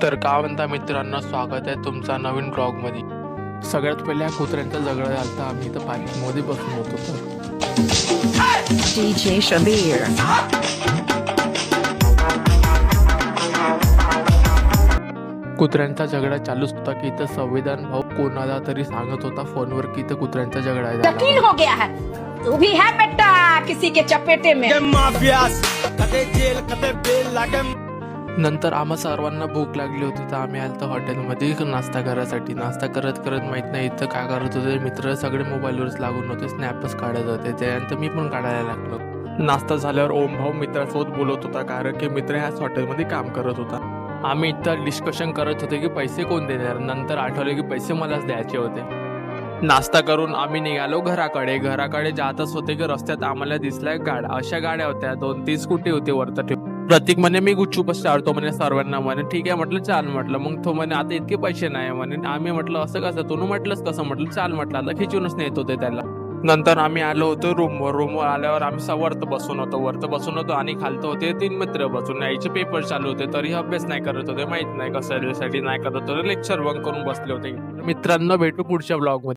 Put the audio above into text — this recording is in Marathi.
तर का म्हणता मित्रांनो, स्वागत आहे तुमचा नवीन ब्लॉग मध्ये. सगळ्यात पहिले कुत्र्यांचा झगडा झाला. आम्ही इथं पार्किंग मध्ये बसून होतो. तर DJ Shabir. कुत्र्यांचा झगडा चालूच होता की इथं संविधान भाऊ कोणाला तरी सांगत होता फोनवर की इथं कुत्र्यांचा झगडा झाला. यकीन हो गया है तू भी है बेटा किसी के चपेटे में. नंतर आम्हा सर्वांना भूक लागली होती तर आम्ही आलो हॉटेलमध्ये नाश्ता करायसाठी. नाश्ता करत करत माहित नाही इथं काय करत होते मित्र, सगळे मोबाईलवरच लागून होते, स्नॅपच काढत होते. त्यानंतर मी पण काढायला लागलो. नाश्ता झाल्यावर ओम भाऊ मित्रासोबत बोलत होता कारण की मित्र ह्याच हॉटेलमध्ये काम करत होता. आम्ही इथं डिस्कशन करत होते की पैसे कोण देणार. नंतर आठवले की पैसे मलाच द्यायचे होते. नाश्ता करून आम्ही निघालो घराकडे जातच होते की रस्त्यात आम्हाला दिसल्या गाड्या. अशा गाड्या होत्या, 2-3 स्कूटी होती वरती ठेवून. प्रतीक म्हणे मी गुपचूपच चालतो म्हणे सर्वांना. म्हणे ठीक आहे म्हटलं चाल म्हटलं. मग तो म्हणे आता इतके पैसे नाही म्हणे. आम्ही म्हटलं असं कसं, तू म्हटलंच कसं. म्हटलं चाल म्हटलं आता खिचूनच नेत होते त्याला. नंतर आम्ही आलो होतो रूमवर आल्यावर आम्ही वरत बसून होतो आणि खालतो होते 3 मित्र बसून. यायचे पेपर चालू होते तरी अभ्यास नाही करत होते. माहित नाही कशासाठी नाही करत होते. लेक्चर बंक करून बसले होते. मित्रांनो भेटू पुढच्या ब्लॉग मध्ये.